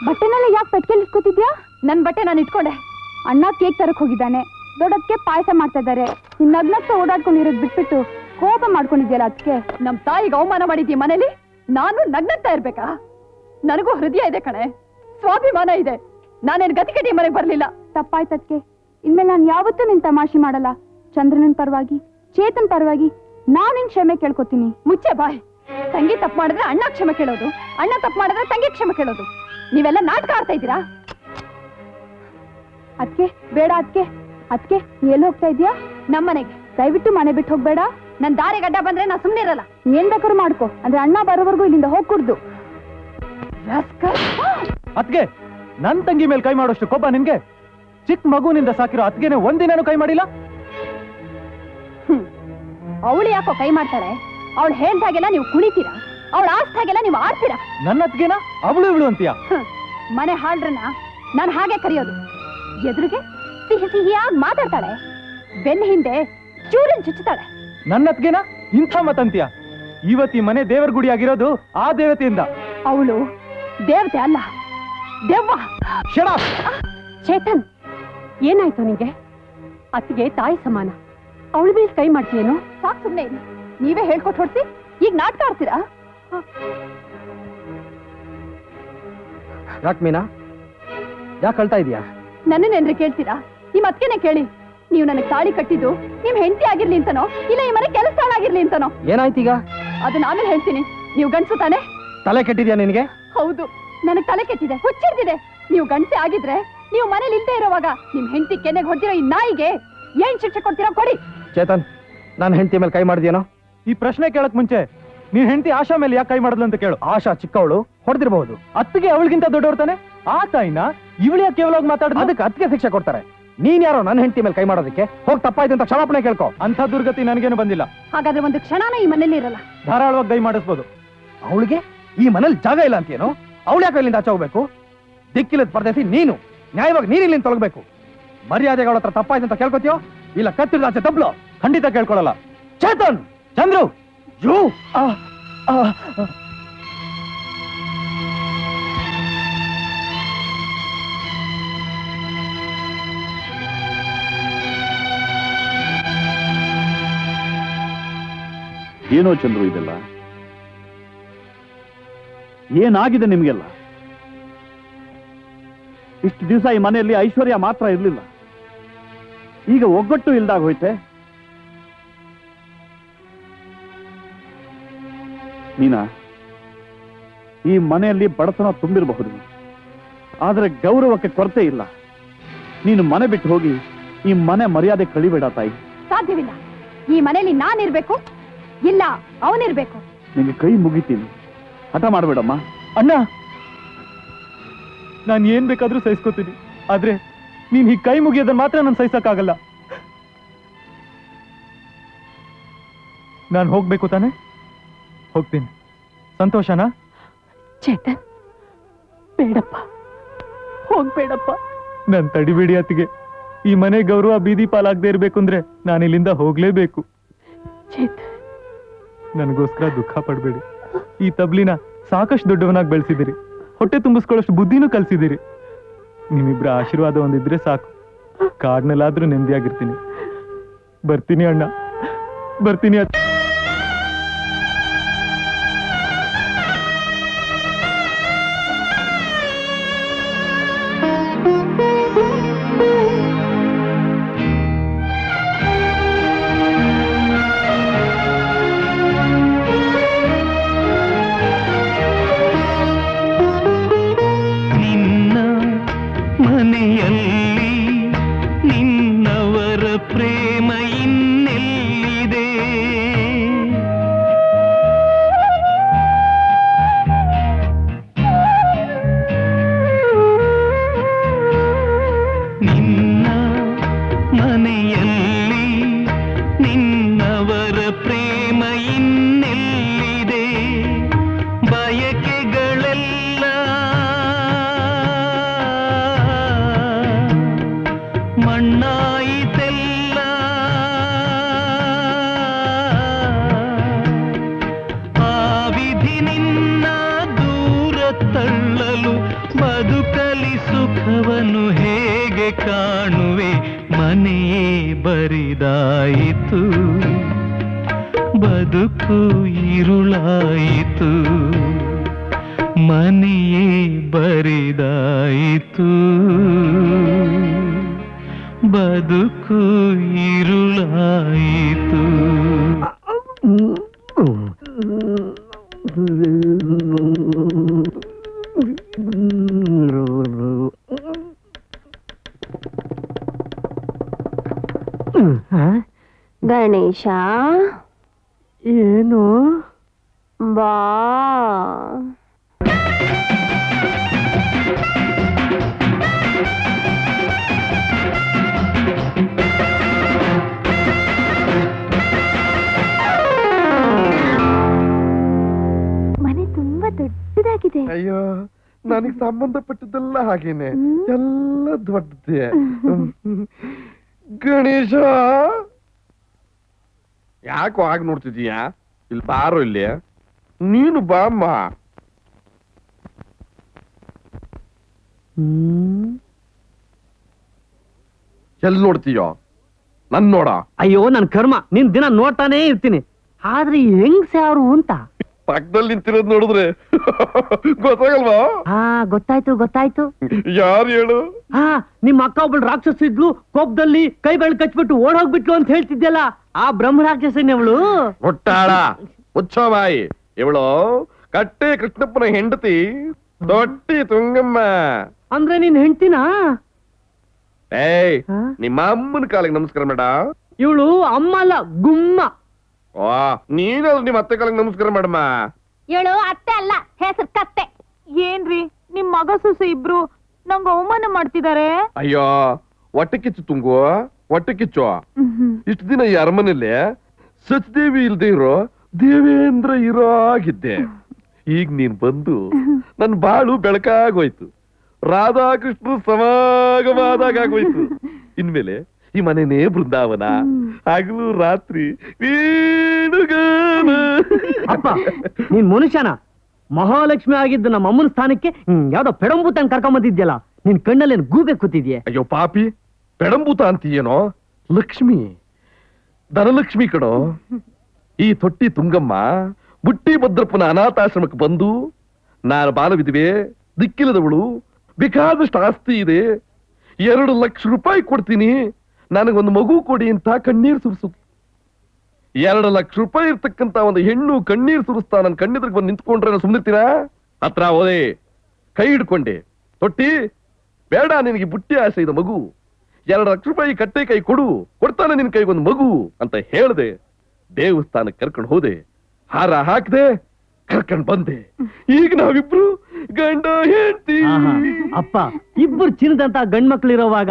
ಬಟ್ಟೆನೆಲ್ಲ ಯಾಕೆ ಪೆಟ್ಕೆಲ್ ಇಟ್ಕೋತಿದ್ಯಾ? ನನ್ ಬಟ್ಟೆ ನಾನು ಇಟ್ಕೊಂಡೆ. ಅಣ್ಣ ಕೇಕ್ ತರಕ್ ಹೋಗಿದ್ದಾನೆ, ದೊಡ್ಡಕ್ಕೆ ಪಾಯಸ ಮಾಡ್ತಾ ಇದ್ದಾರೆ. ನಿನ್ನ ನಗ್ನಗ್ತಾ ಓಡಾಡ್ಕೊಂಡಿರೋದು ಬಿಟ್ಬಿಟ್ಟು ಕೋಪ ಮಾಡ್ಕೊಂಡಿದ್ಯಲ್ಲ ಅದಕ್ಕೆ. ನಮ್ ತಾಯಿಗೆ ಅವಮಾನ ಮಾಡಿದ್ಯ ಮನೇಲಿ, ನಾನು ನಗ್ನಗ್ತಾ ಇರ್ಬೇಕಾ? ನನಗೂ ಹೃದಯ ಇದೆ ಕಣೆ, ಸ್ವಾಭಿಮಾನ ಇದೆ. ನಾನೇನ್ ಗತಿಗತಿ ಮನೆಗೆ ಬರ್ಲಿಲ್ಲ. ತಪ್ಪಾಯ್ತದ್ಕೆ, ಇನ್ಮೇಲೆ ನಾನು ಯಾವತ್ತೂ ನಿನ್ ತಮಾಷೆ ಮಾಡಲ್ಲ. ಚಂದ್ರನನ್ ಪರವಾಗಿ, ಚೇತನ್ ಪರವಾಗಿ ನಾನ್ ನಿನ್ ಕ್ಷಮೆ ಕೇಳ್ಕೊತೀನಿ. ಮುಚ್ಚೆ ಬಾಯ್. ತಂಗಿ ತಪ್ಪು ಮಾಡಿದ್ರೆ ಅಣ್ಣ ಕ್ಷಮೆ ಕೇಳೋದು, ಅಣ್ಣ ತಪ್ಪು ಮಾಡಿದ್ರೆ ತಂಗಿ ಕ್ಷಮೆ ಕೇಳೋದು. ನೀವೆಲ್ಲ ನಾಟಕ ಆಡ್ತಾ ಇದ್ದೀರಾ. ಅದಕ್ಕೆ ಬೇಡ. ಅದಕ್ಕೆ ನೀ ಎಲ್ಲಿ ಹೋಗ್ತಾ ಇದೀಯಾ? ನಮ್ಮನೆಗೆ. ದಯವಿಟ್ಟು ಮನೆ ಬಿಟ್ಟು ಹೋಗ್ಬೇಡ. ನನ್ ದಾರಿ ಗಡ್ಡ ಬಂದ್ರೆ ನಾ ಸುಮ್ನೆ ಇರಲ್ಲ. ಏನ್ ಬೇಕಾದ್ರೂ ಮಾಡ್ಕೋ, ಅಂದ್ರೆ ಅಣ್ಣ ಬರೋವರೆಗೂ ಇಲ್ಲಿಂದ ಹೋಗ್ಕೂಡ್ದು. ಅತ್ಗೆ, ನನ್ ತಂಗಿ ಮೇಲೆ ಕೈ ಮಾಡೋಷ್ಟು ಕೋಪ ನಿನ್ಗೆ? ಚಿಕ್ಕ ಮಗುವಿನಿಂದ ಸಾಕಿರೋ ಅತ್ಗೆನೆ ಒಂದಿನೇನು ಕೈ ಮಾಡಿಲ್ಲ. ಅವಳು ಯಾಕೋ ಕೈ ಮಾಡ್ತಾಳೆ? ಅವಳು ಹೇಳ್ದಾಗೆಲ್ಲ ನೀವು ಕುಣಿತೀರಾ, ಅವಳು ಆಸ್ತಾಗೆಲ್ಲ ನೀವು ಆಡ್ತೀರಾ. ನನ್ನ ಅತ್ಗೆನ ಅವಳು ಇವಳು ಅಂತೀಯ? ಮನೆ ಹಾಳ್ರನ್ನ ನಾನು ಹಾಗೆ ಕರೆಯೋದು. ಎದುರಿಗೆ ಸಿಹಿ ಸಿಹಿಯಾಗಿ ಮಾತಾಡ್ತಾಳೆ, ಬೆನ್ನ ಹಿಂದೆ ಚೂರಿನ ಚುಚ್ಚುತ್ತಾಳೆ. ನನ್ನ ಅತ್ಗೆನ ಇಂಥ ಮತಂತೀಯ? ಇವತ್ತಿ ಮನೆ ದೇವರ ಗುಡಿ ಆಗಿರೋದು ಆ ದೇವತೆಯಿಂದ. ಅವಳು ದೇವತೆ ಅಲ್ಲ, ದೆವ್ವ. ಚೇತನ್, ಏನಾಯ್ತು ನಿಂಗೆ? ಅತ್ತಿಗೆ ತಾಯಿ ಸಮಾನ, ಅವಳ ಮೇಲೆ ಕೈ ಮಾಡ್ತೀಯೇನು? ಸಾಕು, ಸುಮ್ಮನೆ ಇರಿ. ನೀವೇ ಹೇಳ್ಕೊಟ್ಟು ಹೊಡ್ಸಿ ಈಗ ನಾಟಕ ಆಡ್ತೀರಾ? ಯಾಕೆ ಮೀನಾ, ಯಾಕೆ ಅಳ್ತಾ ಇದೀಯಾ? ನನ್ನೇನ್ರಿ ಕೇಳ್ತೀರಾ? ನಿಮ್ ಅತ್ತಿಗೆನೆ ಕೇಳಿ. ನೀವು ನನಗೆ ತಾಳಿ ಕಟ್ಟಿದ್ದು ನಿಮ್ ಹೆಂಡತಿ ಆಗಿರ್ಲಿ ಅಂತನೋ, ಇಲ್ಲ ಈ ಮನೆ ಕೆಲಸ ಆಗಿರ್ಲಿ ಅಂತನೋ? ಏನಾಯ್ತೀಗ? ಅದನ್ನ ಆಮೇಲೆ ಹೇಳ್ತೀನಿ. ನೀವು ಗಂಡಸು ತಾನೆ? ತಲೆ ಕೆಟ್ಟಿದ್ಯಾ ನಿನಗೆ? ಹೌದು, ನನಗೆ ತಲೆ ಕೆಟ್ಟಿದೆ, ಹುಚ್ಚಿಡ್ತಿದೆ. ನೀವು ಗಂಡಸೆ ಆಗಿದ್ರೆ ನೀವು ಮನೇಲಿ ಇಲ್ದೇ ಇರೋವಾಗ ನಿಮ್ ಹೆಂಡತಿ ಕೆನ್ನೆಗೆ ಹೊಡೆದಿರೋ ಈ ನಾಯಿಗೆ ಏನ್ ಶಿಕ್ಷೆ ಕೊಡ್ತೀರಾ ಕೊಡಿ. ಚೇತನ್, ನಾನು ಹೆಂಡತಿ ಮೇಲೆ ಕೈ ಮಾಡಿದ್ಯೇನೋ? ಈ ಪ್ರಶ್ನೆ ಕೇಳಕ್ ಮುಂಚೆ ನೀನ್ ಹೆಂಡತಿ ಆಶಾ ಮೇಲೆ ಯಾಕೆ ಕೈ ಮಾಡಿದ್ಲು ಅಂತ ಕೇಳು. ಆಶಾ ಚಿಕ್ಕವಳು, ಹೊಡೆದಿರಬಹುದು. ಅತ್ತಿಗೆ ಅವಳಿಗಿಂತ ದೊಡ್ಡವ್ರ ತಾನೆ. ಆ ತಾಯಿನ ಇವಳು ಯಾಕೆ ಕೇವಲವಾಗಿ ಮಾತಾಡಿದ್ರು? ಅದಕ್ಕೆ ಅತ್ತಿಗೆ ಶಿಕ್ಷೆ ಕೊಡ್ತಾರೆ. ನೀನ್ ಯಾರೋ ನನ್ನ ಹೆಂಡತಿ ಮೇಲೆ ಕೈ ಮಾಡೋದಕ್ಕೆ? ಹೋಗಿ ತಪ್ಪಾಯ್ತು ಅಂತ ಕ್ಷಮಾಪಣೆ ಕೇಳ್ಕೊ. ಅಂತ ದುರ್ಗತಿ ನನಗೇನು ಬಂದಿಲ್ಲ. ಹಾಗಾದ್ರೆ ಒಂದು ಕ್ಷಣನ ಈ ಮನೇಲಿ ಇರಲ್ಲ. ಧಾರಾಳವಾಗಿ ದಯ ಮಾಡಿಸ್ಬೋದು. ಅವಳಿಗೆ ಈ ಮನೇಲಿ ಜಾಗ ಇಲ್ಲ ಅಂತೇನು? ಅವಳು ಯಾಕೆ ಇಲ್ಲಿಂದ ಆಚೆ ಹೋಗ್ಬೇಕು? ದಿಕ್ಕಿಲ್ಲದ ಪರದೇಸಿ ನೀನು. ನ್ಯಾಯವಾಗಿ ನೀನು ಇಲ್ಲಿಂದ ತೊಲಗಬೇಕು. ಮರ್ಯಾದೆಗೆ ಅವಳ ಹತ್ರ ತಪ್ಪಾಯ್ತು ಅಂತ ಕೇಳ್ಕೊತೀಯೋ, ಇಲ್ಲ ಕತ್ತಿರದ ಆಚೆ ತಬ್ಲು? ಖಂಡಿತ ಕೇಳ್ಕೊಳಲ್ಲ. ಚೇತನ್, ಚಂದ್ರು, ಯು ಏನೋ ಚಂದ್ರು ಇದೆಲ್ಲ? ಏನಾಗಿದೆ ನಿಮ್ಗೆಲ್ಲ? ಇಷ್ಟು ದಿವಸ ಈ ಮನೆಯಲ್ಲಿ ಐಶ್ವರ್ಯ ಮಾತ್ರ ಇರಲಿಲ್ಲ, ಈಗ ಒಗ್ಗಟ್ಟು ಇಲ್ದಾಗ ಹೋಯ್ತೆ. ನೀನಾ, ಈ ಮನೆಯಲ್ಲಿ ಬಡತನ ತುಂಬಿರಬಹುದು, ಆದರೆ ಗೌರವಕ್ಕೆ ಕೊರತೆ ಇಲ್ಲ. ನೀನು ಮನೆ ಬಿಟ್ಟು ಹೋಗಿ ಈ ಮನೆ ಮರ್ಯಾದೆ ಕಳಿಬೇಡ ತಾಯಿ. ಸಾಧ್ಯವಿಲ್ಲ. ಈ ಮನೆಯಲ್ಲಿ ನಾನಿರ್ಬೇಕು, ಇಲ್ಲ ಅವನಿರ್ಬೇಕು. ನಿಮಗೆ ಕೈ ಮುಗಿತೀನಿ, ಹಠ ಮಾಡಬೇಡಮ್ಮ. ಅಣ್ಣ, ನಾನು ಏನ್ ಬೇಕಾದ್ರೂ ಸಹಿಸ್ಕೋತೀನಿ, ಆದ್ರೆ ನೀನ್ ಈ ಕೈ ಮುಗಿಯೋದನ್ನ ಮಾತ್ರ ನಾನು ಸಹಿಸಕ್ಕಾಗಲ್ಲ. ನಾನು ಹೋಗ್ಬೇಕು ತಾನೆ? ಹೋಗ್ತೀನಿ. ಸಂತೋಷನಾ? ಚೇತನ್, ಬೇಡಪ್ಪ, ಹೋಗ್ಬೇಡಪ್ಪ. ನನ್ ತಡಿಬೇಡಿ ಅತ್ತಿಗೆ. ಈ ಮನೆ ಗೌರವ ಬೀದಿ ಪಾಲಾಗದೆ ಇರ್ಬೇಕು ಅಂದ್ರೆ ನಾನು ಇಲ್ಲಿಂದ ಹೋಗ್ಲೇಬೇಕು. ಚೇತನ್, ನನಗೋಸ್ಕರ ದುಃಖ ಪಡ್ಬೇಡಿ. ಈ ತಬ್ಲಿನ ಸಾಕಷ್ಟು ದೊಡ್ಡವನಾಗಿ ಬೆಳೆಸಿದಿರಿ, ಹೊಟ್ಟೆ ತುಂಬಿಸ್ಕೊಳ್ಳೋಷ್ಟು ಬುದ್ಧಿನೂ ಕಲ್ಸಿದಿರಿ. ನಿಮ್ಮಿಬ್ರ ಆಶೀರ್ವಾದ ಒಂದಿದ್ರೆ ಸಾಕು, ಕಾಡ್ನಲ್ಲಾದ್ರೂ ನೆಮ್ಮದಿಯಾಗಿರ್ತೀನಿ. ಬರ್ತೀನಿ ಅಣ್ಣ, ಬರ್ತೀನಿ. ಮಣ್ಣಾಯಿತೆಲ್ಲ ನಾನು ಹೇಗೆ ಕಾಣುವೆ ಮನೆಯೇ ಬರಿದಾಯಿತು ಬದುಕು ഇരുಳಾಯಿತು ಮನೆಯೇ ಬರಿದಾಯಿತು ಬದುಕು ഇരുಳಾಯಿತು ಗಣೇಶ ಏನು ಬಾ ಮನೆ ತುಂಬಾ ದೊಡ್ಡದಾಗಿದೆ. ಅಯ್ಯೋ ನನಗೆ ಸಂಬಂಧಪಟ್ಟಿದ್ದೆಲ್ಲ ಹಾಗೇನೆ ಎಲ್ಲ ದೊಡ್ಡದೇ. ಗಣೇಶ ಯಾಕೋ ಹಾಗೆ ನೋಡ್ತಿದೀಯಾ? ಇಲ್ಲಿ ಬಾರೋ ಇಲ್ಲಿ, ನೀನು ಬಾಮ್ಮ. ಎಲ್ಲಿ ನೋಡ್ತೀಯೋ? ನನ್ ನೋಡ. ಅಯ್ಯೋ ನನ್ ಕರ್ಮ, ನಿನ್ ದಿನ ನೋಡ್ತಾನೇ ಇರ್ತೀನಿ. ಆದ್ರೆ ಹೆಂಗ್ಸೆ ಅವ್ರು ಅಂತ ಪಕ್ಕದಲ್ಲಿ ನಿಂತಿರೋದ್ ನೋಡಿದ್ರೆ ಗೊತ್ತಾಗಲ್ವಾ? ಹಾ ಗೊತ್ತಾಯ್ತು. ಯಾರು ಹೇಳು? ಹಾ ನಿಮ್ಮ ಅಕ್ಕ ಒಬ್ಬಳು ರಾಕ್ಷಸ ಇದ್ಲು, ಕೋಪದಲ್ಲಿ ಕೈಗಳು ಕಚ್ಬಿಟ್ಟು ಓಡ್ ಹೋಗ್ಬಿಟ್ಲು ಅಂತ ಹೇಳ್ತಿದ್ಯಲ್ಲ, ಆ ಬ್ರಹ್ಮ ರಾಕ್ಷಸನವಳು. ಒಟ್ಟಾಳ ಉತ್ಸವಾಯಿ ಇವಳು ಕಟ್ಟೆ ಕೃಷ್ಣಪ್ಪನ ಹೆಂಡತಿ ದೊಡ್ಡಿ ತುಂಗಮ್ಮ. ಅಂದ್ರೆ ನೀನ್ ಹೆಂಡ್ತಿನಾ? ಏಯ್ ನಿಮ್ಮ ಅಮ್ಮನ ಕಾಲಿಗೆ ನಮಸ್ಕಾರ ಮೇಡ. ಇವಳು ಅಮ್ಮ ಅಲ್ಲ, ಗುಮ್ಮ. ನೀನಾದ್ರು ನಿಮ್ಮ ಅತ್ತೆ ಕಾಲಿಗೆ ನಮಸ್ಕಾರ ಮಾಡಮ್ಮ. ಇವಳು ಅತ್ತೆ ಅಲ್ಲ, ಹೆಸರು ಕತ್ತೆ. ಏನ್ರಿ ನಿಮ್ ಮಗ ಸೊಸೆ ಇಬ್ರು ನಂಗ ಅವಮಾನ ಮಾಡ್ತಿದ್ದಾರೆ. ಅಯ್ಯೋ ಹೊಟ್ಟೆ ಕಿಚ್ಚು ತುಂಗು, ಹೊಟ್ಟೆ ಕಿಚ್ಚು. ಇಷ್ಟು ದಿನ ಈ ಅರಮನೆಯಲ್ಲಿ ಸಚ್ದೇವಿ ಇಲ್ದೇ ಇರೋ ದೇವೇಂದ್ರ ಇರೋ ಆಗಿದ್ದೆ. ಈಗ ನೀನ್ ಬಂದು ನನ್ ಬಾಳು ಬೆಳಕಾಗೋಯ್ತು, ರಾಧಾಕೃಷ್ಣ ಸಮಾಗವಾದಾಗ ಆಗೋಯ್ತು. ಇನ್ಮೇಲೆ ಈ ಮನೆನೇ ಬೃಂದಾವನ, ಹಗಲು ರಾತ್ರಿ ಅಪ್ಪ ನೀನ್ ಮನುಷ್ಯನ? ಮಹಾಲಕ್ಷ್ಮಿ ಆಗಿದ್ದು ನಮ್ಮ ಅಮ್ಮನ ಸ್ಥಾನಕ್ಕೆ ಯಾವ್ದೋ ಪೆಡಂಬೂತಂಗ್ ಕರ್ಕೊಂಬಂದಿದ್ಯಲ್ಲ, ನಿನ್ ಕಣ್ಣಲ್ಲೇನು ಗೂಬೆ ಕೂತಿದ್ಯೆ? ಅಯ್ಯೋ ಪಾಪಿ, ಪೆಡಂಬೂತ ಅಂತೀಯೇನೋ? ಲಕ್ಷ್ಮಿ, ಧನಲಕ್ಷ್ಮಿ ಕಣೋ. ಈ ತೊಟ್ಟಿ ತುಂಗಮ್ಮ ಬುಟ್ಟಿ ಭದ್ರಪ್ಪನ ಅನಾಥಾಶ್ರಮಕ್ಕೆ ಬಂದು, ನಾನು ಬಾಲವಿದ್ವೆ, ದಿಕ್ಕಿಲ್ಲದವಳು, ಬೇಕಾದಷ್ಟು ಆಸ್ತಿ ಇದೆ, 2 ಲಕ್ಷ ರೂಪಾಯಿ ಕೊಡ್ತೀನಿ, ನನಗೊಂದು ಮಗು ಕೊಡಿ ಅಂತ ಕಣ್ಣೀರು ಸುರಿಸು. 2 ಲಕ್ಷ ರೂಪಾಯಿ ಇರ್ತಕ್ಕಂತ ಒಂದು ಹೆಣ್ಣು ಕಣ್ಣೀರು ಸುರಿಸ್ತಾ ನನ್ನ ಕಣ್ಣೆದ್ರಿಗೆ ಬಂದು ನಿಂತ್ಕೊಂಡ್ರೆ ನಾನು ಸುಮ್ಮನಿರ್ತೀರಾ? ಹತ್ರ ಹೋದೆ, ಕೈ ಹಿಡ್ಕೊಂಡೆ, ತೊಟ್ಟಿ ಬೇಡ ನಿನಗೆ ಬುಟ್ಟಿ ಆಸೆ ಇದೆ ಮಗು, 2 ಲಕ್ಷ ರೂಪಾಯಿ ಕಟ್ಟೆ ಕೈ ಕೊಡು, ಕೊಡ್ತಾನೆ ನಿನ್ ಕೈಗೊಂದು ಮಗು ಅಂತ ಹೇಳ್ದೆ. ದೇವಸ್ಥಾನಕ್ಕೆ ಕರ್ಕೊಂಡು ಹೋದೆ, ಹಾರ ಹಾಕ್ದೆ, ಕರ್ಕೊಂಡ್ ಬಂದೆ. ಈಗ ನಾವಿಬ್ರು ಗಂಡ ಹೆಂಡತಿ. ಅಪ್ಪ ಇಬ್ರು ಚಿನ್ನದಂತ ಗಂಡ್ಮಕ್ಳು ಇರೋವಾಗ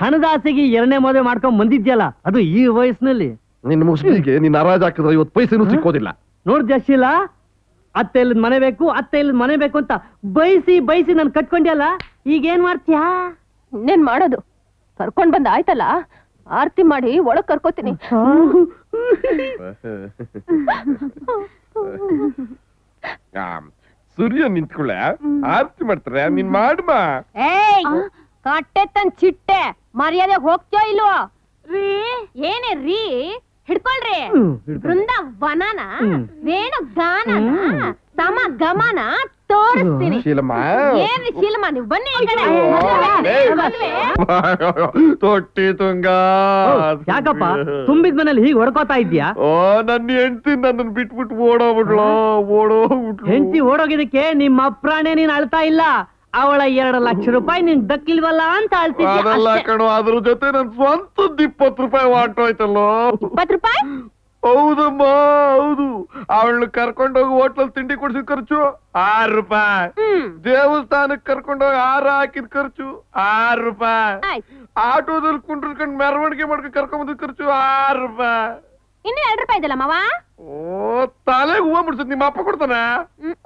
ಹಣದಾಸೆಗೆ 2ನೇ ಮದುವೆ ಮಾಡ್ಕೊಂಡ್ ಬಂದಿದ್ಯಲ್ಲ, ಅದು ಈ ವಯಸ್ಸಿನಲ್ಲಿ. ನಿನ್ನ ಮುಸ್ಲಿಗೆ ನೀನ್ ಹರಾಜ್ ಹಾಕಿದ್ರೆ 50 ಪೈಸೆನೂ ಸಿಕ್ಕೋದಿಲ್ಲ. ನೋಡ್ ಜಶೀಲ, ಅತ್ತೆ ಇಲ್ಲದ ಮನೆ ಬೇಕು, ಅತ್ತೆ ಇಲ್ಲದ ಮನೆ ಬೇಕು ಅಂತ ಬಯಸಿ ನನ್ ಕಟ್ಕೊಂಡ್ಯಲ್ಲ, ಈಗ ಏನ್ ಮಾಡ್ತೀಯಾ? ಇನ್ನೇನ್ ಮಾಡೋದು? ಕರ್ಕೊಂಡ್ ಬಂದ ಆಯ್ತಲ್ಲ, ಆರ್ತಿ ಮಾಡಿ ಒಳಗ್ ಕರ್ಕೋತೀನಿ. ಸೂರ್ಯ ನಿಂತ್ಕೊಳ್ಳ ಆರ್ತಿ ಮಾಡ್ತಾರೆ, ನೀನ್ ಮಾಡಮ್ಮ. ಏಯ್ ಕಟ್ಟೆ ತನ್ ಚಿಟ್ಟೆ, ಮರ್ಯಾದೆ ಹೋಗ್ತೀಯೋ ಇಲ್ವೋ? ರೀ ಏನೇ ರೀ, ಹಿಡ್ಕೊಳ್ರಿ. ಬೃಂದಾವನನ ವೇಣು ಗಾನನ ಸಮ ಗಮನ ತೋರಿಸ್ತೀನಿ. ಶೀಲಮ್ಮ, ಏನ್ರಿ ಶೀಲಮ್ಮ, ನೀವು ಬನ್ನಿ ಈ ಕಡೆ. ತೊಟ್ಟಿ ತುಂಗ. ಯಾಕಪ್ಪ ತುಂಬಿದ ಮನೇಲಿ ಹೀಗೆ ಹೊಡ್ಕೋತಾ ಇದ್ಯಾ? ಓ ನನ್ನ ಹೆಂಡತಿ ನನ್ನನ್ನು ಬಿಟ್ಬಿಟ್ಟು ಓಡೋಗ್ಬಿಟ್ಲು. ಹೆಂಡತಿ ಓಡೋಗಿದಕ್ಕೆ ನಿಮ್ಮ ಅಪ್ರಾಣೆ ನೀನ್ ಅಳ್ತಾ ಇಲ್ಲ, ಅವಳ 2 ಲಕ್ಷ ರೂಪಾಯಿ ನಿನ್ ದಕ್ಕಿಲ್ವಲ್ಲ ಅಂತ ಅದೆಲ್ಲ ಕಣೋ, ಅದ್ರ ಜೊತೆ ನನ್ ಸ್ವಂತದ್ದು 20 ರೂಪಾಯಿ ವಾಟೋಯ್ತಲ್ಲೋ. 20 ರೂಪಾಯಿ? ಹೌದಮ್ಮ ಹೌದು. ಅವಳನ್ನ ಕರ್ಕೊಂಡೋಗಿ ಹೋಟ್ಲಲ್ಲಿ ತಿಂಡಿ ಕೊಡ್ಸಿದ ಖರ್ಚು 6 ರೂಪಾಯಿ, ದೇವಸ್ಥಾನಕ್ಕೆ ಕರ್ಕೊಂಡೋಗಿ ಹಾರ ಹಾಕಿದ ಖರ್ಚು 6 ರೂಪಾಯಿ, ಆಟೋದಲ್ಲಿ ಕುಂಡ್ರಕೊಂಡು ಮೆರವಣಿಗೆ ಮಾಡ್ಕೊಂಡು ಕರ್ಕೊಂಡ್ ಖರ್ಚು 6 ರೂಪಾಯಿ. ಇನ್ನು 2 ರೂಪಾಯಿ ಇದಲ್ಲ ಮಾವ? ಓ ತಲೆಗೆ ಹೂವ ಮುಡ್ಸದ್ ನಿಮ್ಮ ಅಪ್ಪ ಕೊಡ್ತಾನ?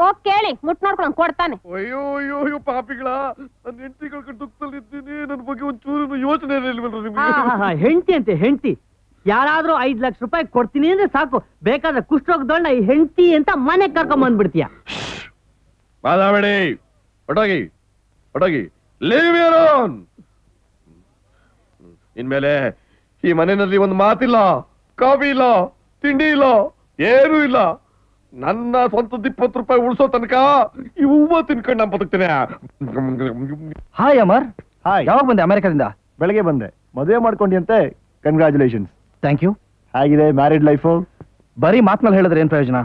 ಹೋಗ್ ಕೇಳಿ, ಮುಟ್ ನೋಡ್ಕೊಂಡು ಕೊಡ್ತಾನೆ. ಅಯ್ಯೋ ಅಯ್ಯೋ ಅಯ್ಯೋ ಪಾಪಿಗಳ, ನನ್ನ ಹೆಂಡತಿಗಳ ದುಃಖದಲ್ಲಿ ಇದ್ದೀನಿ, ನನ್ನ ಬಗ್ಗೆ ಒಂಚೂರು ಯೋಚನೆ ಇಲ್ವಲ್ರಿ ನಿಮ್ಗೆ? ಹೆಂಡತಿ ಅಂತೆ ಹೆಂಡತಿ, ಯಾರಾದ್ರೂ 5 ಲಕ್ಷ ರೂಪಾಯಿ ಕೊಡ್ತೀನಿ ಅಂದ್ರೆ ಸಾಕು, ಬೇಕಾದ್ರೆ ಕುಷ್ಠರೋಗದೊಳ್ಳ ಈ ಹೆಂಡತಿ ಅಂತ ಮನೆಗೆ ಕರ್ಕೊಂಡ್ ಬಂದ್ಬಿಡ್ತೀಯ. ಬಾದಾಬೇಡಿ, ಹೊಟ್ಟೋಗಿ ಹೊಟ್ಟೋಗಿ. Leave your own. ಇನ್ಮೇಲೆ ಈ ಮನೆಯಲ್ಲಿ ಒಂದು ಮಾತಿಲ್ಲ, ಕಾಫಿ ಇಲ್ಲ, ತಿಂಡಿ ಇಲ್ಲ, ಏನೂ ಇಲ್ಲ. ನನ್ನ ಸ್ವಂತದ 20 ರೂಪಾಯಿ ಉಳಿಸೋ ತನಕ ಈ ಹೂವ ತಿನ್ಕೊಂಡು ನಾನು ಬದುಕ್ತೇನೆ. ಹಾಯ್ ಅಮರ್. ಹಾಯ್. ಯಾವಾಗ ಬಂದೆ ಅಮೆರಿಕದಿಂದ? ಬೆಳಗ್ಗೆ ಬಂದೆ. ಮದುವೆ ಮಾಡ್ಕೊಂಡಿಯಂತೆ, ಕಂಗ್ರಾಚುಲೇಷನ್ಸ್. Thank you. ಹೇಗಿದೆ ಮ್ಯಾರಿಡ್ ಲೈಫು? ಬರೀ ಮಾತ್ನಲ್ಲಿ ಹೇಳಿದ್ರೆ ಏನ್ ಪ್ರಯೋಜನ?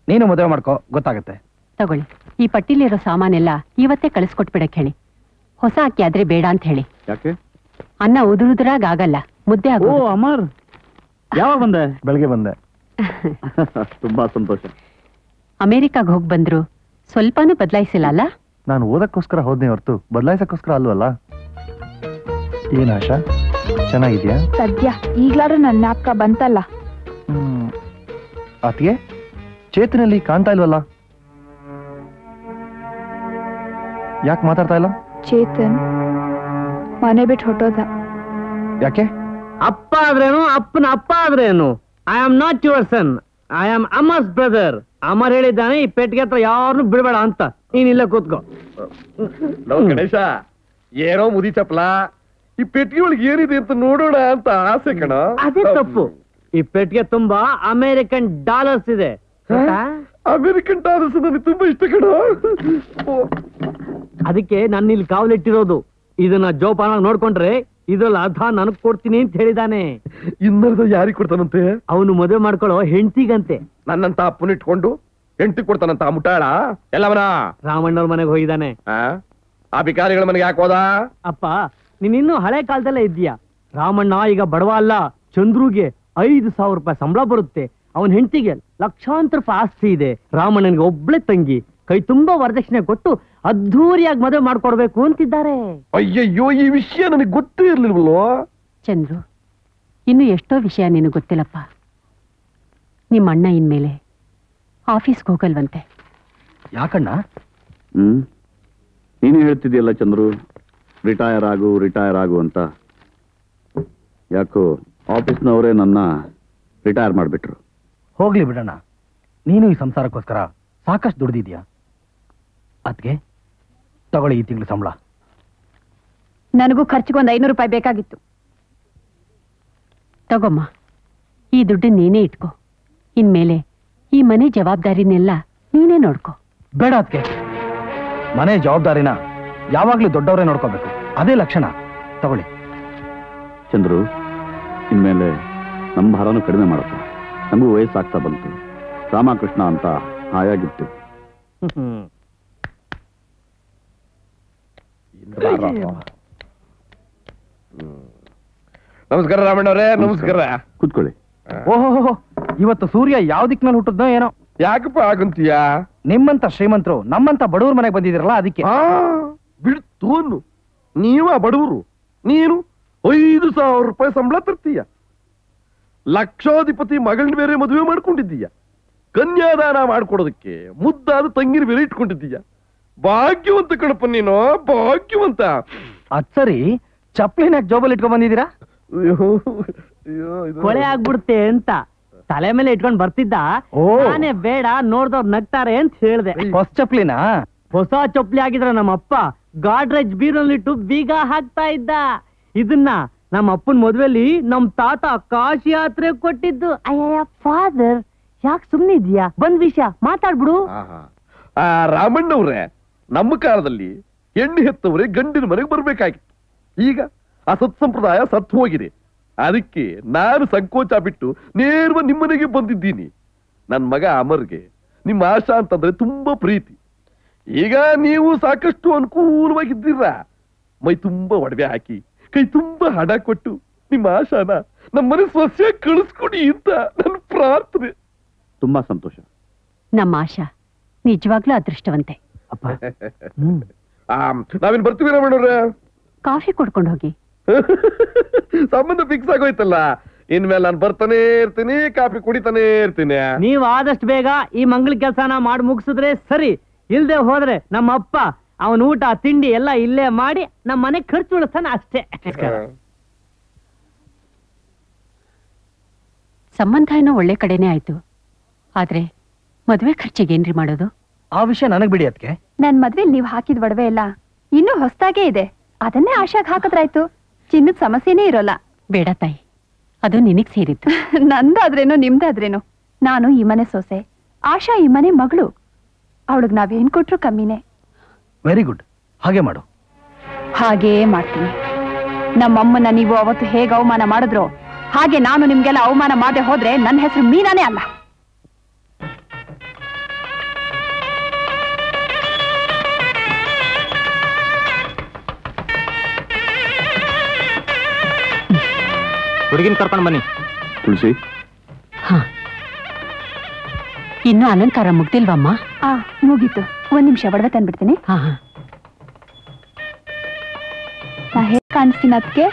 ನೀನು ಮದುವೆ ಮಾಡ್ಕೋ, ಗೊತ್ತಾಗುತ್ತೆ. ತಗೊಳ್ಳಿ, ಈ ಪಟ್ಟಿಲಿರೋ ಸಾಮಾನೆಲ್ಲ ಇವತ್ತೇ ಕಳಿಸ್ಕೊಟ್ಬಿಡಕ್ ಹೇಳಿ. ಹೊಸ ಅಕ್ಕಿ ಆದ್ರೆ ಬೇಡ ಅಂತ ಹೇಳಿ. ಯಾಕೆ? ಅನ್ನ ಉದುರುದ್ರಾಗಲ್ಲ, ಮುದ್ದೆ ಓ ಆಗೋ. ಅಮರ್, ಯಾವಾಗ ಬಂದೆ? ಬೆಳಗ್ಗೆ ಬಂದೆ. ತುಂಬಾ ಸಂತೋಷ. ಅಮೆರಿಕಾಗ್ ಹೋಗ್ ಬಂದ್ರು, ಸ್ವಲ್ಪನೂ ಬದಲಾಯಿಸಿಲ್ಲ ಅಲ್ಲ? ನಾನು ಓದಕ್ಕೋಸ್ಕರ ಹೋದ್ನೆ ಹೊರತು ಬದಲಾಯಿಸಕ್ಕೋಸ್ಕರ ಅಲ್ವಲ್ಲ. ಏನ್ ಆಶಾ, ಚೆನ್ನಾಗಿದ್ಯಾ? ಸದ್ಯ ಈಗ್ಲಾದ್ರೂ ನನ್ನ ಜ್ಞಾಪಕ ಬಂತಲ್ಲ. ಅತಿಗೆ ಚೇತನಲ್ಲಿ ಕಾಣ್ತಾ ಇಲ್ವಲ್ಲ? ಯಾಕೆ ಮಾತಾಡ್ತಾ ಇಲ್ಲ? ಚೇತನ್ ಮನೆ ಬಿಟ್ಟು ಹೊಟ್ಟೋದ. ಯಾಕೆ? ಅಪ್ಪ ಆದ್ರೇನು, ಅಪ್ಪನ ಅಪ್ಪ ಆದ್ರೇನು? I am not your son, I am Amar's brother. Amar ಹೇಳಿದ್ದಾನೆ ಈ ಪೆಟ್ಟಿಗೆ ಹತ್ರ ಯಾರನ್ನು ಬಿಡಬೇಡ ಅಂತ. ನೀನಿಲ್ಲ ಕೂತ್ಕೋ. ಗಣೇಶ, ಏನೋ ಮುದಿ ಚಪ್ಲ, ಈ ಪೆಟ್ಟಿಗೆ ಒಳಗೆ ಏನಿದೆ ಅಂತ ನೋಡೋಣ ಅಂತ ಆಸೆ ಕಣ. ಅದೇ ತಪ್ಪು. ಈ ಪೆಟ್ಟಿಗೆ ತುಂಬಾ ಅಮೆರಿಕನ್ ಡಾಲರ್ಸ್ ಇದೆ. ಅಮೆರಿಕನ್ ಡಾಲರ್ಸ್ ನನಗೆ ತುಂಬಾ ಇಷ್ಟ ಕಣ. ಅದಕ್ಕೆ ನಾನು ಇಲ್ಲಿ ಕಾವಲಿಟ್ಟಿರೋದು. ಇದನ್ನ ಜೋಪಾನ ನೋಡ್ಕೊಂಡ್ರೆ ಇದ್ರಲ್ಲಿ ಅರ್ಧ ನನಗ್ ಕೊಡ್ತೀನಿ ಅಂತ ಹೇಳಿದಾನೆ. ಇನ್ನರ್ಧ ಯಾರಿಗೆ ಕೊಡ್ತಾನಂತೆ? ಅವನು ಮದುವೆ ಮಾಡ್ಕೊಳ್ಳೋ ಹೆಂಡತಿಗಂತೆ. ನನ್ನಂತ ಅಪ್ಪನ ಇಟ್ಕೊಂಡು ಹೆಂಡತಿ ಕೊಡ್ತಾನಂತ ಮುಟ್ಟಾಳ ಎಲ್ಲವನ? ರಾಮಣ್ಣವ್ರ ಮನೆಗೆ ಹೋಗಿದ್ದಾನೆ. ಆ ಬಿಕಾರಿಗಳ ಮನೆಗೆ ಯಾಕೆ ಹೋದ? ಅಪ್ಪ, ನೀನಿನ್ನೂ ಹಳೆ ಕಾಲದಲ್ಲೇ ಇದ್ದೀಯಾ. ರಾಮಣ್ಣ ಈಗ ಬಡವ ಅಲ್ಲ. ಚಂದ್ರುಗೆ 5,000 ರೂಪಾಯಿ ಸಂಬಳ ಬರುತ್ತೆ. ಅವನ ಹೆಂಡತಿಗೆ ಲಕ್ಷಾಂತರ ರೂಪಾಯಿ ಆಸ್ತಿ ಇದೆ. ರಾಮಣ್ಣನಿಗೆ ಒಬ್ಳೆ ತಂಗಿ. ಕೈ ತುಂಬಾ ವರದಕ್ಷಿಣೆ ಕೊಟ್ಟು ಅದ್ಧೂರಿಯಾಗಿ ಮದುವೆ ಮಾಡ್ಕೊಡ್ಬೇಕು ಅಂತಿದ್ದಾರೆ. ಅಯ್ಯಯ್ಯೋ, ಈ ವಿಷಯ ನನಗೆ ಗೊತ್ತೇ ಇರ್ಲಿಲ್ವಲ್ಲೋ. ಚಂದ್ರು, ಇನ್ನು ಎಷ್ಟೋ ವಿಷಯ ನಿನಗೆ ಗೊತ್ತಿಲ್ಲಪ್ಪ. ನಿಮ್ಮ ಅಣ್ಣ ಇನ್ಮೇಲೆ ಆಫೀಸ್ಗೆ ಹೋಗಲ್ವಂತೆ. ಯಾಕಣ್ಣ? ನೀನು ಹೇಳ್ತಿದ್ಯಲ್ಲ ಚಂದ್ರು, ರಿಟೈರ್ ಆಗು ಅಂತ. ಯಾಕೋ ಆಫೀಸ್ನವರೇ ನನ್ನ ರಿಟೈರ್ ಮಾಡಿಬಿಟ್ರು. ಹೋಗ್ಲಿ ಬಿಡಣ್ಣ, ನೀನು ಈ ಸಂಸಾರಕ್ಕೋಸ್ಕರ ಸಾಕಷ್ಟು ದುಡ್ದಿದ್ಯಾ. ಅದ್ಗೆ ತಗೊಳ್ಳಿ ಈ ತಿಂಗಳು ಸಂಬಳ. ನನಗೂ ಖರ್ಚಿಗೊಂದು 500 ರೂಪಾಯಿ ಬೇಕಾಗಿತ್ತು. ತಗೊಮ್ಮ, ಈ ದುಡ್ಡನ್ನ ನೀನೇ ಇಟ್ಕೋ. ಇನ್ಮೇಲೆ ಈ ಮನೆ ಜವಾಬ್ದಾರಿನೆಲ್ಲ ನೀನೇ ನೋಡ್ಕೋ. ಬೇಡ ಅದ್ಕೆ, ಮನೆ ಜವಾಬ್ದಾರಿನ ಯಾವಾಗ್ಲೂ ದೊಡ್ಡವರೇ ನೋಡ್ಕೋಬೇಕು. ಅದೇ ಲಕ್ಷಣ. ತಗೊಳ್ಳಿ. ಚಂದ್ರು, ಇನ್ಮೇಲೆ ನಮ್ಮ ಭಾರನೂ ಕಡಿಮೆ ಮಾಡಪ್ಪ. ನಮಗೂ ವಯಸ್ಸಾಗ್ತಾ ಬಂತು. ರಾಮಕೃಷ್ಣ ಅಂತ ಹಾಯಾಗಿತ್ತು. ನಮಸ್ಕಾರ ರಾಮಣ್ಣವ್ರೆ. ನಮಸ್ಕಾರ. ಕೂತ್ಕೊಳ್ಳಿ. ಓಹೋ, ಇವತ್ತು ಸೂರ್ಯ ಯಾವ ದಿಕ್ಕಿನಲ್ಲಿ ಹುಟ್ಟದ್ನೋ ಏನೋ. ಯಾಕಪ್ಪ ಆಗಂತೀಯ? ನಿಮ್ಮಂತ ಶ್ರೀಮಂತರು ನಮ್ಮಂತ ಬಡವ್ರ ಮನೆಗೆ ಬಂದಿದಿರಲ್ಲ, ಅದಕ್ಕೆ. ಬಿಡ್ತು, ನೀವ ಬಡವರು. ನೀನು 5,000 ರೂಪಾಯಿ ಸಂಬಳ ತರ್ತೀಯ. ಲಕ್ಷಾಧಿಪತಿ ಮಗಳನ್ನ ಬೇರೆ ಮದುವೆ ಮಾಡ್ಕೊಂಡಿದ್ದೀಯ. ಕನ್ಯಾದಾನ ಮಾಡ್ಕೊಡೋದಕ್ಕೆ ಮುದ್ದಾದ ತಂಗಿನ ಬೇರೆ ಇಟ್ಕೊಂಡಿದ್ದೀಯ. ಭಾಗ್ಯವಂತ ಕಣಪ್ಪ ನೀನು, ಭಾಗ್ಯವಂತ. ಅದ್ ಸರಿ, ಚಪ್ಲಿನ ಜೋಬಲ್ ಇಟ್ಕೊಂಡ್ ಬಂದಿದ್ದೀರಾ? ಕೊಳೆ ಆಗ್ಬಿಡುತ್ತೆ ಅಂತ ತಲೆ ಮೇಲೆ ಇಟ್ಕೊಂಡ್ ಬರ್ತಿದ್ದ. ನಾನೇ ಬೇಡ, ನೋಡ್ದವ್ರು ನಗ್ತಾರೆ ಅಂತ ಹೇಳ್ದೆ. ಹೊಸ ಚಪ್ಲಿನ? ಹೊಸ ಚಪ್ಲಿ ಆಗಿದ್ರೆ ನಮ್ಮಪ್ಪ ಗಾಡ್ರೇಜ್ ಬೀರಲ್ಲಿಟ್ಟು ಬೀಗ ಹಾಕ್ತಾ ಇದ್ದ. ಇದನ್ನ ನಮ್ಮ ಅಪ್ಪನ ಮದ್ವೆಲಿ ನಮ್ ತಾತ ಕಾಶಿ ಯಾತ್ರೆ ಕೊಟ್ಟಿದ್ದು. ಅಯ್ಯ ಫಾದರ್, ಯಾಕೆ ಸುಮ್ನಿದ್ಯಾ? ಬಂದ್ ವಿಷಯ ಮಾತಾಡ್ಬಿಡು. ರಾಮಣ್ಣವ್ರೆ, ನಮ್ಮ ಕಾಲದಲ್ಲಿ ಹೆಣ್ಣು ಹೆತ್ತವ್ರೆ ಗಂಡಿನ ಮನೆಗೆ ಬರ್ಬೇಕಾಗಿತ್ತು. ಈಗ ಆ ಸತ್ಸಂಪ್ರದಾಯ ಸತ್ತು ಹೋಗಿದೆ. ಅದಕ್ಕೆ ನಾನು ಸಂಕೋಚ ಬಿಟ್ಟು ನೇರವಾಗಿ ನಿಮ್ಮನೆಗೆ ಬಂದಿದ್ದೀನಿ. ನನ್ನ ಮಗ ಅಮರ್ಗೆ ನಿಮ್ಮ ಆಶಾ ಅಂತಂದ್ರೆ ತುಂಬಾ ಪ್ರೀತಿ. ಈಗ ನೀವು ಸಾಕಷ್ಟು ಅನುಕೂಲವಾಗಿದ್ದೀರಾ. ಮೈ ತುಂಬಾ ಒಡವೆ ಹಾಕಿ, ಕೈ ತುಂಬಾ ಹಣ ಕೊಟ್ಟು ನಿಮ್ಮ ಆಶಾನ ನಮ್ಮನೆ ಸೊಸೆ ಕಳಿಸ್ಕೊಡಿ ಅಂತ ನನ್ನ ಪ್ರಾರ್ಥನೆ. ತುಂಬಾ ಸಂತೋಷ. ನಮ್ಮ ಆಶಾ ನಿಜವಾಗ್ಲೂ ಅದೃಷ್ಟವಂತೆ. ಅಪ್ಪ, ನಾವೇನ್ ಬರ್ತೀವಿ ರಾಮಣ್ಣವ್ರೆ? ಕಾಫಿ ಕೊಡ್ಕೊಂಡು ಹೋಗಿ. ಸಂಬಂಧ ಫಿಕ್ಸ್ ಆಗೋಯ್ತಲ್ಲ, ಇನ್ಮೇಲೆ ನಾನು ಬರ್ತಾನೆ ಇರ್ತೀನಿ, ಕಾಫಿ ಕುಡಿತಾನೆ ಇರ್ತೀನಿ. ನೀವ್ ಆದಷ್ಟು ಬೇಗ ಈ ಮಂಗಳ ಕೆಲಸನ ಮಾಡಿ ಮುಗಿಸಿದ್ರೆ ಸರಿ. ಇಲ್ದೆ ಹೋದ್ರೆ ನಮ್ಮ ಅಪ್ಪ ಅವನ ಊಟ ತಿಂಡಿ ಎಲ್ಲ ಇಲ್ಲೇ ಮಾಡಿ ನಮ್ಮ ಮನೆ ಖರ್ಚು ಉಳಿಸ್ತಾನೆ ಅಷ್ಟೇ. ಸಂಬಂಧ ಏನೋ ಒಳ್ಳೆ ಕಡೆನೇ ಆಯ್ತು. ಆದ್ರೆ ಮದ್ವೆ ಖರ್ಚಿಗೆ ಏನ್ರಿ ಮಾಡೋದು? ಆ ವಿಷಯ ನನಗ್ ಬಿಡಿ. ಅದಕ್ಕೆ ನನ್ ಮದ್ವೆಲಿ ನೀವ್ ಹಾಕಿದ ಒಡವೆ ಎಲ್ಲ ಇನ್ನೂ ಹೊಸದಾಗೇ ಇದೆ, ಅದನ್ನೇ ಆಶಾಗ್ ಹಾಕಿದ್ರಾಯ್ತು. ಚಿನ್ನದ ಸಮಸ್ಯೆನೇ ಇರೋಲ್ಲ. ಬೇಡ ತಾಯಿ, ಅದು ನಿನಗ್ ಸೇರಿತ್ತು. ನಂದಾದ್ರೇನು ನಿಮ್ದಾದ್ರೇನು, ನಾನು ಈ ಮನೆ ಸೊಸೆ, ಆಶಾ ಈ ಮನೆ ಮಗಳು. ಅವಳಿಗೆ ನಾವೇನ್ ಕೊಟ್ರು ಕಮ್ಮಿನೇ. ವೆರಿ ಗುಡ್, ಹಾಗೆ ಮಾಡು. ಹಾಗೇ ಮಾಡ್ತೀನಿ. ನಮ್ಮಮ್ಮನ ನೀವು ಅವತ್ತು ಹೇಗೆ ಅವಮಾನ ಮಾಡಿದ್ರು ಹಾಗೆ ನಾನು ನಿಮ್ಗೆಲ್ಲ ಅವಮಾನ ಮಾಡದೆ ಹೋದ್ರೆ ನನ್ನ ಹೆಸರು ಮೀನಾನೇ ಅಲ್ಲ. ಹುಡುಗಿನ ಕರ್ಕೊಂಡು ಬನ್ನಿ. ತುಳಸಿ, ಹಾ, ಇನ್ನು ಅಲಂಕಾರ ಮುಗ್ದಿಲ್ವಮ್ಮ? ಮುಗೀತು. ಒಂದ್ ನಿಮಿಷ ಒಡವೆ ತಂದ್ಬಿಡ್ತೀನಿ. ಹಾ ಹಾ. ನಾ ಹೇಗ್ ಕಾಣಿಸ್ತೀನಿ ಅದಕ್ಕೆ?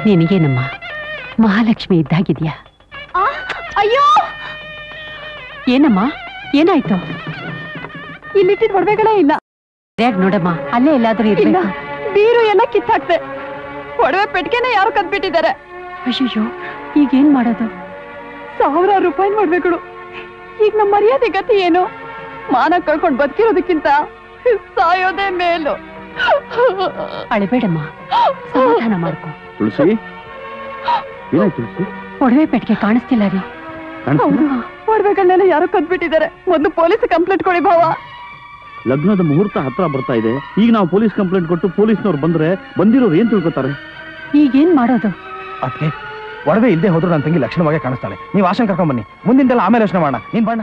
ನಿನಗೇನಮ್ಮ ಮಹಾಲಕ್ಷ್ಮಿ ಇದ್ದಾಗಿದ್ಯಾ? ಅಯ್ಯೋ, ಏನಮ್ಮ, ಏನಾಯ್ತು? ಇಲ್ಲಿಟ್ಟಿದ ಒಡವೆಗಳೇ ಇಲ್ಲ. ಸರಿಯಾಗಿ ನೋಡಮ್ಮ, ಅಲ್ಲೇ ಎಲ್ಲಾದ್ರೂ ಇಲ್ಲ, ಇರ್ಬೇಕು. ಬೀರು ಎಲ್ಲ ಕಿತ್ತಾಕ್ತೆ. ಒಡವೆ ಪೆಟ್ಟಿಗೆನ ಯಾರು ಕದ್ಬಿಟ್ಟಿದ್ದಾರೆ. ಅಯ್ಯೋ, ಈಗೇನ್ ಮಾಡೋದು? 1000 ರೂಪಾಯಿ ಒಡವೆಗಳು. ಈಗ ನಮ್ಮ ಮರ್ಯಾದೆ ಗತಿ ಏನು? ಮಾನ ಕಳ್ಕೊಂಡು ಬದುಕಿರೋದಕ್ಕಿಂತ ಸಾಯೋದೇ ಮೇಲು. ಅಳಬೇಡಮ್ಮ, ಸಮಾಧಾನ ಮಾಡ್ಕೊ. ತುಳಸಿ, ಏನಾಯ್ತು ತುಳಸಿ? ಒಡವೆ ಪೆಟ್ಟಿಗೆ ಕಾಣಿಸ್ತಿಲ್ಲ ರೀ. ಒಡವೆಗಳನ್ನೆಲ್ಲ ಯಾರು ಕದ್ಬಿಟ್ಟಿದ್ದಾರೆ. ಮೊದಲು ಪೊಲೀಸ್ ಕಂಪ್ಲೇಂಟ್ ಕೊಡಿ ಭಾವ. ಲಗ್ನದ ಮುಹೂರ್ತ ಹತ್ರ ಬರ್ತಾ ಇದೆ. ಈಗ ನಾವು ಪೊಲೀಸ್ ಕಂಪ್ಲೇಂಟ್ ಕೊಟ್ಟು ಪೊಲೀಸ್ನವ್ರು ಬಂದ್ರೆ ಬಂದಿರೋರು ಏನ್ ತಿಳ್ಕೊತಾರೆ? ಈಗೇನ್ ಮಾಡೋದು? ಅದಕ್ಕೆ ಒಡವೆ ಇಲ್ಲದೆ ಹೋದ್ರು ನನ್ನ ತಂಗಿ ಲಕ್ಷಣವಾಗಿ ಕಾಣಿಸ್ತಾಳೆ. ನೀವು ಆಶಂಕ ಕರ್ಕೊಂಡ್ ಬನ್ನಿ, ಮುಂದಿಂದೆಲ್ಲ ಆಮೇಲೆ ಯೋಚನೆ ಮಾಡೋಣ. ನೀನ್ ಬಣ್ಣ